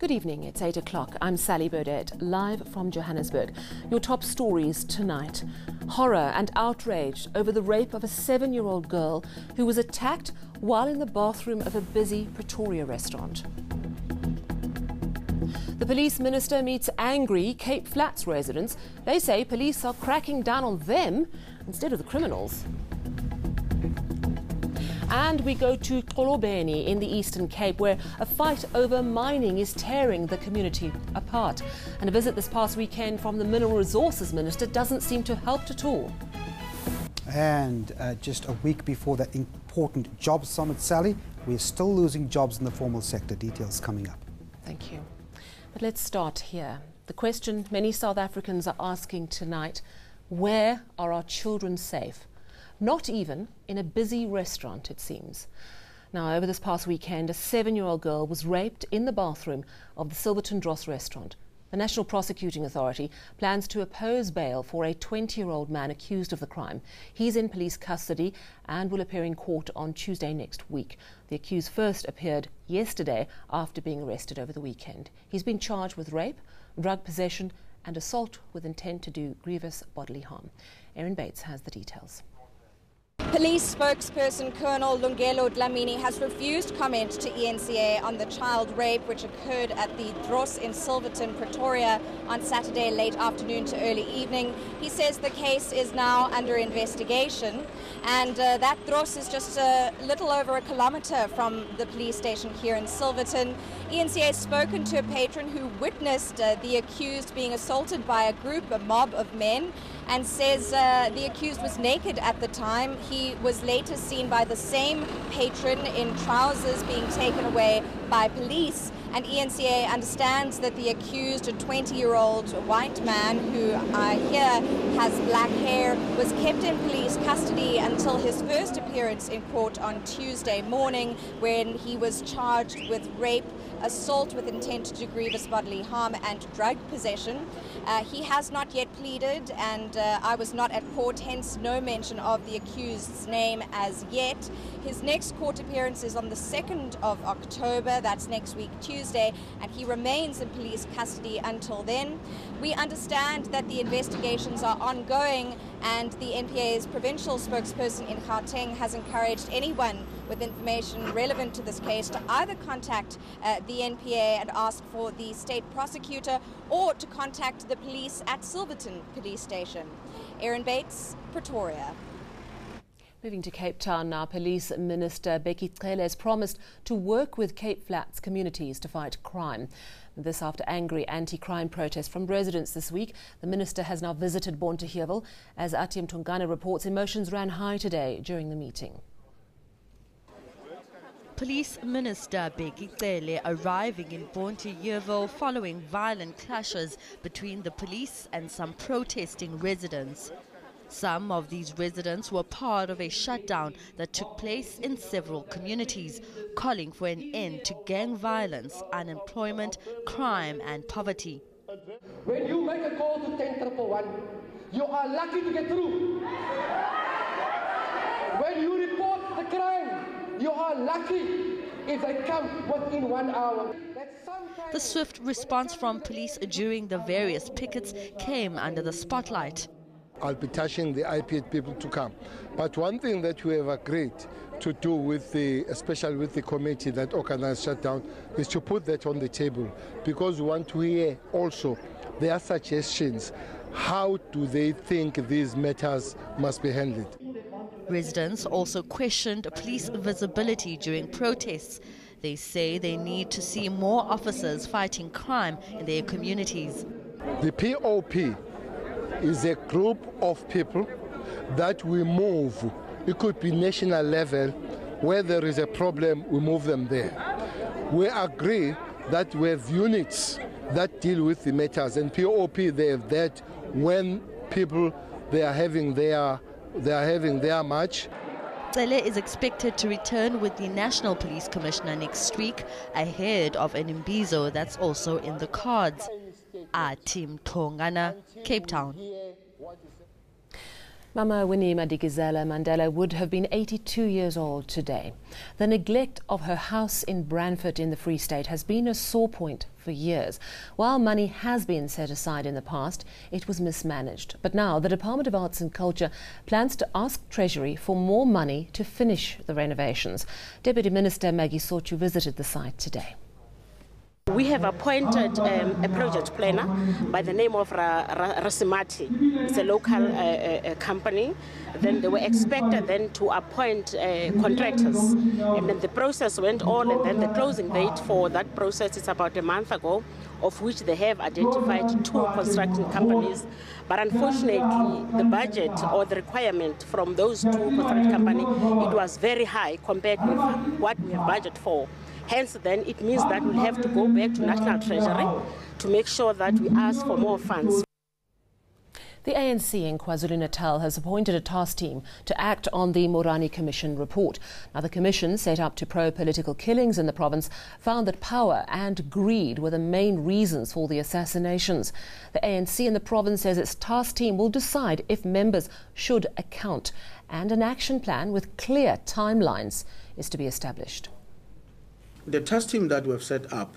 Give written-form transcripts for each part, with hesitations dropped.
Good evening, it's 8 o'clock. I'm Sally Burdett, live from Johannesburg. Your top stories tonight. Horror and outrage over the rape of a 7-year-old girl who was attacked while in the bathroom of a busy Pretoria restaurant. The police minister meets angry Cape Flats residents. They say police are cracking down on them instead of the criminals. And we go to Xolobeni in the Eastern Cape, where a fight over mining is tearing the community apart. And a visit this past weekend from the Mineral Resources Minister doesn't seem to have helped at all. And just a week before that important jobs summit, Sally, we're still losing jobs in the formal sector. Details coming up. Thank you. But let's start here. The question many South Africans are asking tonight: where are our children safe? Not even in a busy restaurant, it seems. Now, over this past weekend, a 7-year-old girl was raped in the bathroom of the Silverton Dross restaurant. The National Prosecuting Authority plans to oppose bail for a 20-year-old man accused of the crime. He's in police custody and will appear in court on Tuesday next week. The accused first appeared yesterday after being arrested over the weekend. He's been charged with rape, drug possession and assault with intent to do grievous bodily harm. Erin Bates has the details. Police spokesperson Colonel Lungelo Dlamini has refused comment to eNCA on the child rape which occurred at the Dross in Silverton, Pretoria on Saturday late afternoon to early evening. He says the case is now under investigation, and that Dross is just a little over a kilometre from the police station here in Silverton. eNCA has spoken to a patron who witnessed the accused being assaulted by a mob of men, and says the accused was naked at the time. He was later seen by the same patron in trousers being taken away by police. And eNCA understands that the accused, a 20-year-old white man who here has black hair, was kept in police custody until his first appearance in court on Tuesday morning, when he was charged with rape, assault with intent to do grievous bodily harm and drug possession. He has not yet pleaded, and I was not at court, hence no mention of the accused's name as yet. His next court appearance is on the 2nd of October, that's next week Tuesday, and he remains in police custody until then. We understand that the investigations are ongoing, and the NPA's provincial spokesperson in Gauteng has encouraged anyone with information relevant to this case to either contact the NPA and ask for the state prosecutor, or to contact the police at Silverton Police Station. Erin Bates, Pretoria. Moving to Cape Town now, Police Minister Bheki Cele has promised to work with Cape Flats communities to fight crime. This after angry anti-crime protests from residents this week. The minister has now visited Bonteheuwel. As Atiam Tungana reports, emotions ran high today during the meeting. Police Minister Bheki Cele arriving in Bonteheuwel following violent clashes between the police and some protesting residents. Some of these residents were part of a shutdown that took place in several communities, calling for an end to gang violence, unemployment, crime and poverty. When you make a call to 10111, you are lucky to get through. When you report the crime, you are lucky if they come within 1 hour. The swift response from police during the various pickets came under the spotlight. I'll be touching the IPH people to come. But one thing that we have agreed to do with especially with the committee that organized shutdown, is to put that on the table, because we want to hear also their suggestions. How do they think these matters must be handled? Residents also questioned police visibility during protests. They say they need to see more officers fighting crime in their communities. The POP is a group of people that we move. It could be national level. Where there is a problem, we move them there. We agree that we have units that deal with the matters, and POP, they have that when people they are having their march. Cele is expected to return with the National Police Commissioner next week ahead of an imbizo that's also in the cards. Atiam Tungana, Cape Town. Mama Winnie Madikizela Mandela would have been 82 years old today. The neglect of her house in Brandfort in the Free State has been a sore point for years. While money has been set aside in the past, it was mismanaged. But now the Department of Arts and Culture plans to ask Treasury for more money to finish the renovations. Deputy Minister Bheki Cele visited the site today. We have appointed a project planner by the name of Rasimati. It's a local company. Then they were expected then to appoint contractors. And then the process went on, and then the closing date for that process is about a month ago, of which they have identified 2 construction companies. But unfortunately, the budget or the requirement from those 2 construction companies, it was very high compared with what we have budgeted for. Hence, then, it means that we'll have to go back to National Treasury to make sure that we ask for more funds. The ANC in KwaZulu-Natal has appointed a task team to act on the Morani Commission report. Now, the commission, set up to probe political killings in the province, found that power and greed were the main reasons for the assassinations. The ANC in the province says its task team will decide if members should account, and an action plan with clear timelines is to be established. The task team that we've set up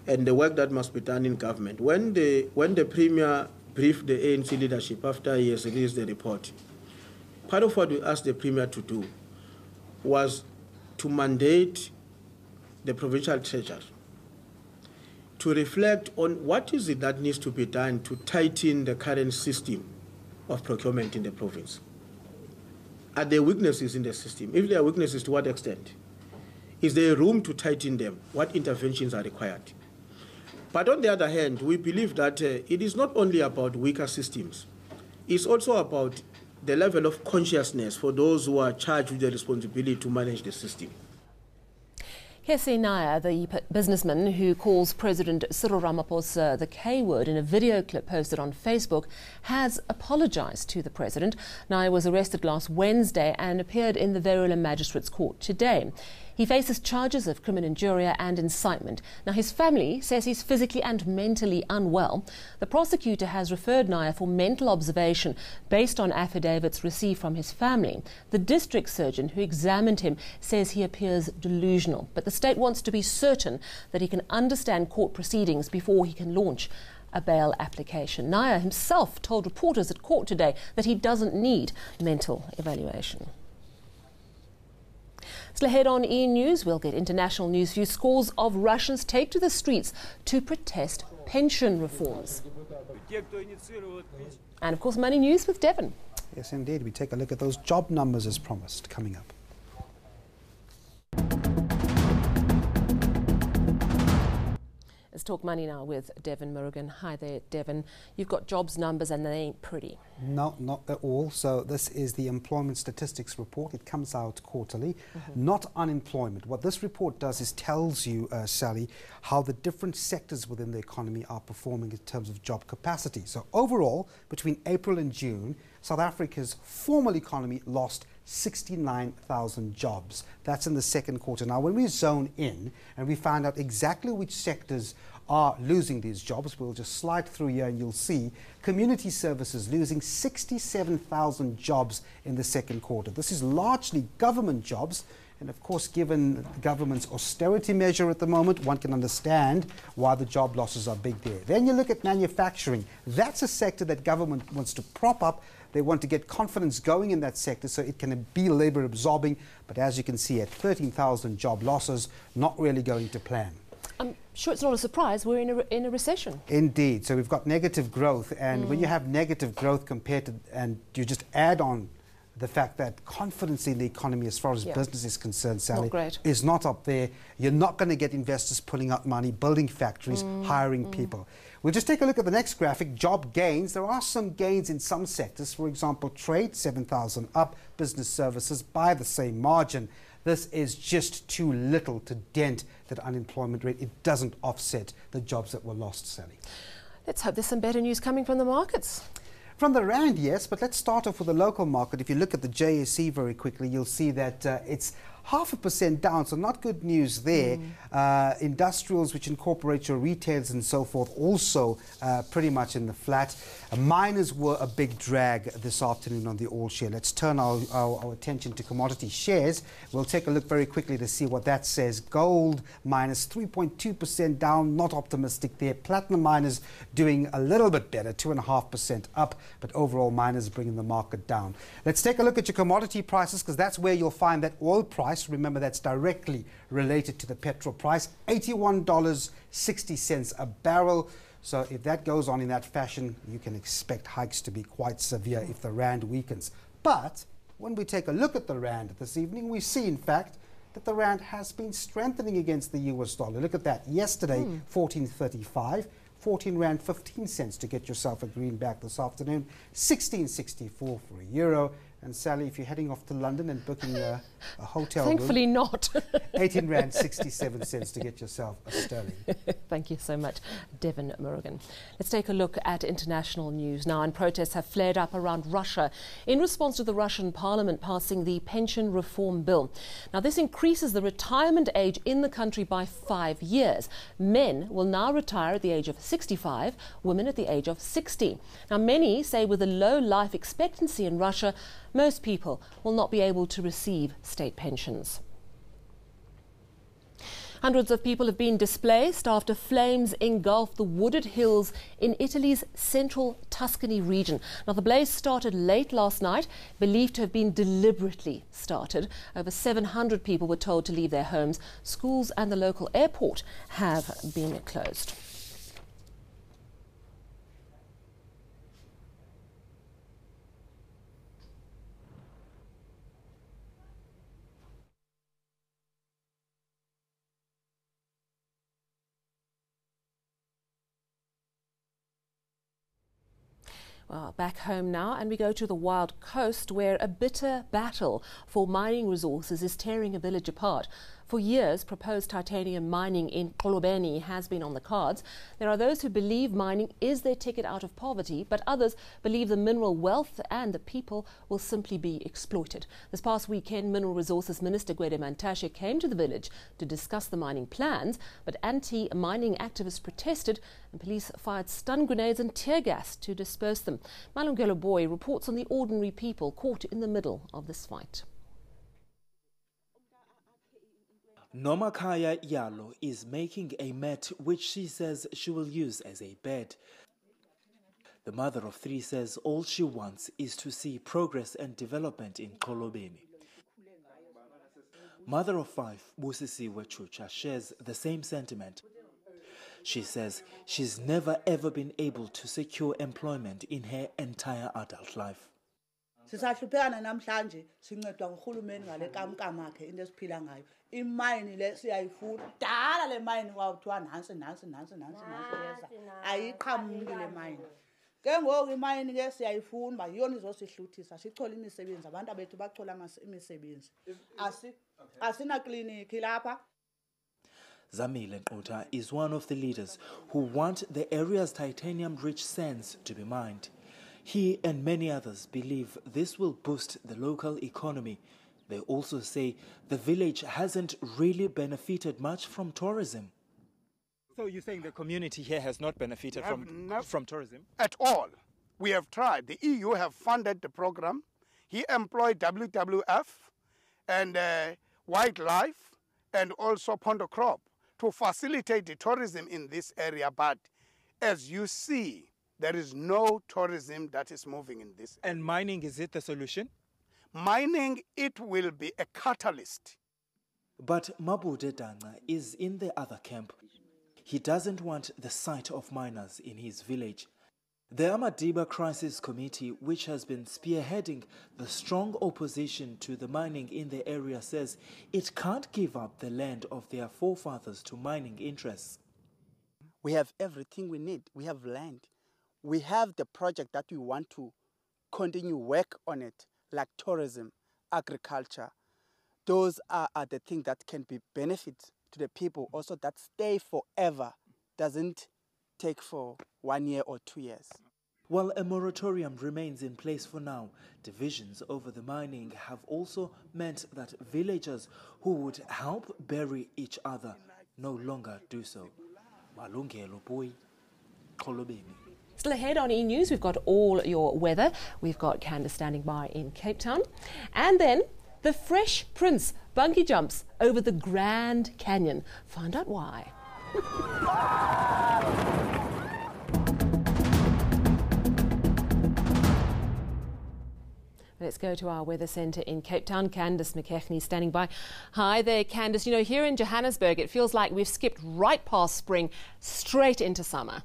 and the work that must be done in government, when the Premier briefed the ANC leadership after he has released the report, part of what we asked the Premier to do was to mandate the provincial treasurer to reflect on what is it that needs to be done to tighten the current system of procurement in the province. Are there weaknesses in the system? If there are weaknesses, to what extent? Is there room to tighten them? What interventions are required? But on the other hand, we believe that it is not only about weaker systems. It's also about the level of consciousness for those who are charged with the responsibility to manage the system. Kese Naya, the businessman who calls President Cyril Ramaphosa the K-word in a video clip posted on Facebook, has apologized to the president. Naya was arrested last Wednesday and appeared in the Verulam Magistrates Court today. He faces charges of criminal injury and incitement. Now, his family says he's physically and mentally unwell. The prosecutor has referred Naya for mental observation based on affidavits received from his family. The district surgeon who examined him says he appears delusional, but the state wants to be certain that he can understand court proceedings before he can launch a bail application. Naya himself told reporters at court today that he doesn't need mental evaluation. Still ahead on eNews, we'll get international news view. Scores of Russians take to the streets to protest pension reforms. And of course, money news with Devon. Yes, indeed. We take a look at those job numbers as promised coming up. Let's talk money now with Devon Murugan. Hi there, Devon. You've got jobs numbers and they ain't pretty. No, not at all. So this is the employment statistics report. It comes out quarterly. Not unemployment. What this report does is tells you, Sally, how the different sectors within the economy are performing in terms of job capacity. So overall, between April and June, South Africa's formal economy lost 69,000 jobs. That's in the second quarter. Now, when we zone in and we find out exactly which sectors are losing these jobs, we'll just slide through here and you'll see community services losing 67,000 jobs in the second quarter. This is largely government jobs. And of course, given the government's austerity measure at the moment, one can understand why the job losses are big there. Then you look at manufacturing. That's a sector that government wants to prop up. They want to get confidence going in that sector so it can be labor absorbing. But as you can see, at 13,000 job losses, not really going to plan. I'm sure it's not a surprise. We're in a recession. Indeed. So we've got negative growth. And when you have negative growth compared to, and you just add on the fact that confidence in the economy as far as business is concerned, Sally, is not up there. You're not going to get investors pulling out money, building factories, hiring people. We'll just take a look at the next graphic, job gains. There are some gains in some sectors. For example, trade, 7,000 up, business services by the same margin. This is just too little to dent that unemployment rate. It doesn't offset the jobs that were lost, Sally. Let's hope there's some better news coming from the markets. From the rand, yes, but let's start off with the local market. If you look at the JSE very quickly, you'll see that it's 0.5% down, so not good news there. Industrials, which incorporate your retails and so forth, also pretty much in the flat. Miners were a big drag this afternoon on the all share. Let's turn our attention to commodity shares. We'll take a look very quickly to see what that says. Gold minus 3.2% down, not optimistic there. Platinum miners doing a little bit better, 2.5% up, but overall miners bringing the market down. Let's take a look at your commodity prices, because that's where you'll find that oil price. Remember, that's directly related to the petrol price, $81.60 a barrel. So if that goes on in that fashion, you can expect hikes to be quite severe if the rand weakens. But when we take a look at the rand this evening, we see, in fact, that the rand has been strengthening against the US dollar. Look at that. Yesterday, 14.35, 14 rand 15 cents to get yourself a greenback this afternoon, 16.64 for a euro. And Sally, if you're heading off to London and booking a hotel Thankfully room, not. 18 rand 67 cents to get yourself a sterling. Thank you so much, Devin Murugan. Let's take a look at international news now. And protests have flared up around Russia in response to the Russian parliament passing the pension reform bill. Now, this increases the retirement age in the country by 5 years. Men will now retire at the age of 65, women at the age of 60. Now, many say with the low life expectancy in Russia, most people will not be able to receive state pensions. Hundreds of people have been displaced after flames engulfed the wooded hills in Italy's central Tuscany region. Now, the blaze started late last night, believed to have been deliberately started. Over 700 people were told to leave their homes. Schools and the local airport have been closed. Well, back home now, and we go to the Wild Coast, where a bitter battle for mining resources is tearing a village apart. For years, proposed titanium mining in Xolobeni has been on the cards. There are those who believe mining is their ticket out of poverty, but others believe the mineral wealth and the people will simply be exploited. This past weekend, Mineral Resources Minister Gwede Mantashe came to the village to discuss the mining plans, but anti-mining activists protested and police fired stun grenades and tear gas to disperse them. Malungelo Boy reports on the ordinary people caught in the middle of this fight. Nomakaya Yalo is making a mat which she says she will use as a bed. The mother of three says all she wants is to see progress and development in Xolobeni. Mother of five, Busisiwe Chucha, shares the same sentiment. She says she's never ever been able to secure employment in her entire adult life. Sisahluphekana namhlanje sincedwa nguhulumeni ngale kamkam akhe into esiphila ngayo. Imayini le siyayifuna dala le mayini kwathiwa nansi yeza ayiqhamuki le mayini. Ke ngoku imayini ke siyayifuna ba yiyona izosihluthisa sichole imisebenzi abantu abethu bachola imisebenzi. Asina clinic lapha. Zamile Nkota is one of the leaders who want the area's titanium-rich sands to be mined. He and many others believe this will boost the local economy. They also say the village hasn't really benefited much from tourism. So you're saying the community here has not benefited from tourism? At all. We have tried. The EU have funded the program. He employed WWF and wildlife and also Pondo Crop to facilitate the tourism in this area. But as you see, there is no tourism that is moving in this area. And mining, is it the solution? Mining, it will be a catalyst. But Mabude Danga is in the other camp. He doesn't want the sight of miners in his village. The Amadiba Crisis Committee, which has been spearheading the strong opposition to the mining in the area, says it can't give up the land of their forefathers to mining interests. We have everything we need. We have land. We have the project that we want to continue work on it, like tourism, agriculture. Those are the things that can be benefit to the people, also that stay forever, doesn't take for 1 year or 2 years. While a moratorium remains in place for now, divisions over the mining have also meant that villagers who would help bury each other no longer do so. Still ahead on eNews, we've got all your weather. We've got Candace standing by in Cape Town. And then the Fresh Prince bungee jumps over the Grand Canyon. Find out why. Let's go to our weather centre in Cape Town. Candace McKechnie standing by. Hi there, Candace. You know, here in Johannesburg, it feels like we've skipped right past spring, straight into summer.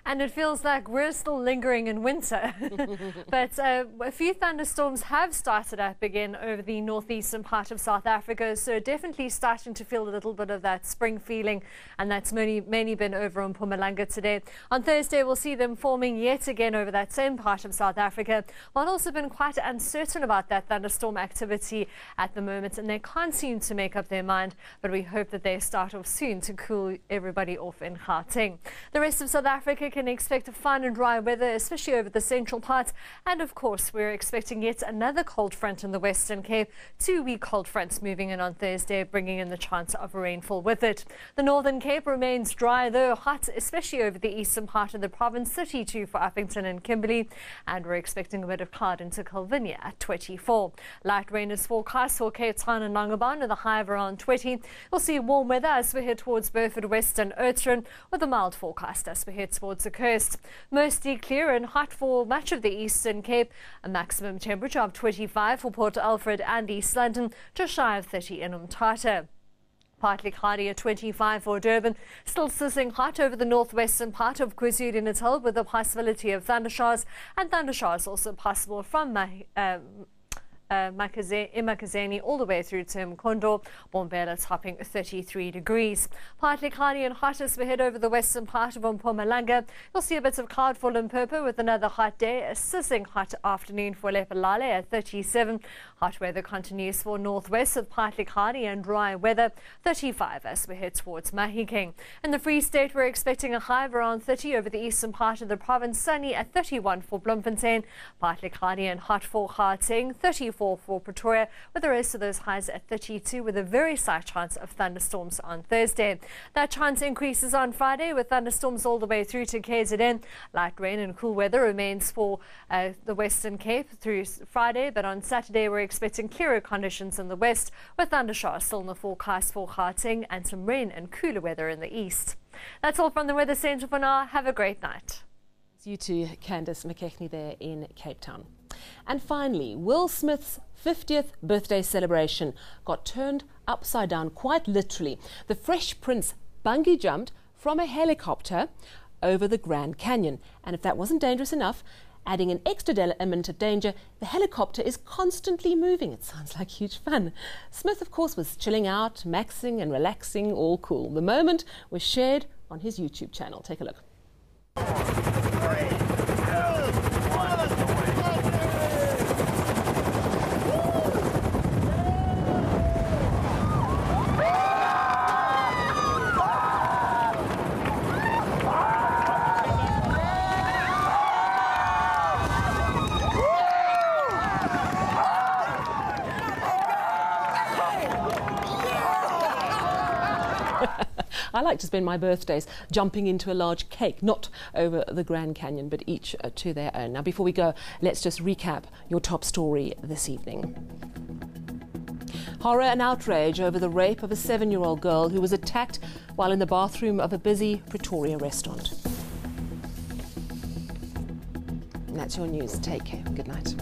And it feels like we're still lingering in winter. But a few thunderstorms have started up again over the northeastern part of South Africa, so definitely starting to feel a little bit of that spring feeling, and that's mainly been over on Mpumalanga today. On Thursday, we'll see them forming yet again over that same part of South Africa. We've also been quite uncertain about that thunderstorm activity at the moment, and they can't seem to make up their mind, but we hope that they start off soon to cool everybody off in Gauteng. The rest of South Africa can expect fine and dry weather, especially over the central parts. And of course, we're expecting yet another cold front in the Western Cape. 2 weak cold fronts moving in on Thursday, bringing in the chance of rainfall with it. The Northern Cape remains dry, though hot, especially over the eastern part of the province, 32 for Uppington and Kimberley. And we're expecting a bit of cloud into Calvinia at 24. Light rain is forecast for Cape Town and Langebaan with a high of around 20. We'll see warm weather as we head towards Beaufort West and Oudtshoorn, with a mild forecast as we head towards the coast. Mostly clear and hot for much of the Eastern Cape. A maximum temperature of 25 for Port Alfred and East London, just shy of 30 in Umtata. Partly cloudy at 25 for Durban. Still sizzling hot over the northwestern part of KwaZulu-Natal with the possibility of thundershowers, and thundershowers also possible from Emakazeni all the way through to Mkondo. Bonteheuwel topping 33 degrees. Partly cloudy and hot as we head over the western part of Mpumalanga. You'll see a bit of cloud for Limpopo with another hot day. A sizzling hot afternoon for Lephalale at 37. Hot weather continues for northwest with partly cloudy and dry weather, 35 as we head towards Mahikeng. In the Free State, we're expecting a high of around 30 over the eastern part of the province, sunny at 31 for Bloemfontein. Partly cloudy and hot for Gauteng, 34 for Pretoria, with the rest of those highs at 32, with a very slight chance of thunderstorms on Thursday. That chance increases on Friday with thunderstorms all the way through to KZN. Light rain and cool weather remains for the Western Cape through Friday, but on Saturday we're expecting clearer conditions in the west, with thundershowers still in the forecast for Gauteng and some rain and cooler weather in the east. That's all from the Weather Centre for now. Have a great night. You too, Candace McKechnie there in Cape Town. And finally, Will Smith's 50th birthday celebration got turned upside down, quite literally. The Fresh Prince bungee jumped from a helicopter over the Grand Canyon. And if that wasn't dangerous enough, adding an extra element of danger, the helicopter is constantly moving. It sounds like huge fun. Smith, of course, was chilling out, maxing and relaxing, all cool. The moment was shared on his YouTube channel. Take a look. I like to spend my birthdays jumping into a large cake, not over the Grand Canyon, but each to their own. Now, before we go, let's just recap your top story this evening. Horror and outrage over the rape of a 7-year-old girl who was attacked while in the bathroom of a busy Pretoria restaurant. And that's your news. Take care. Good night.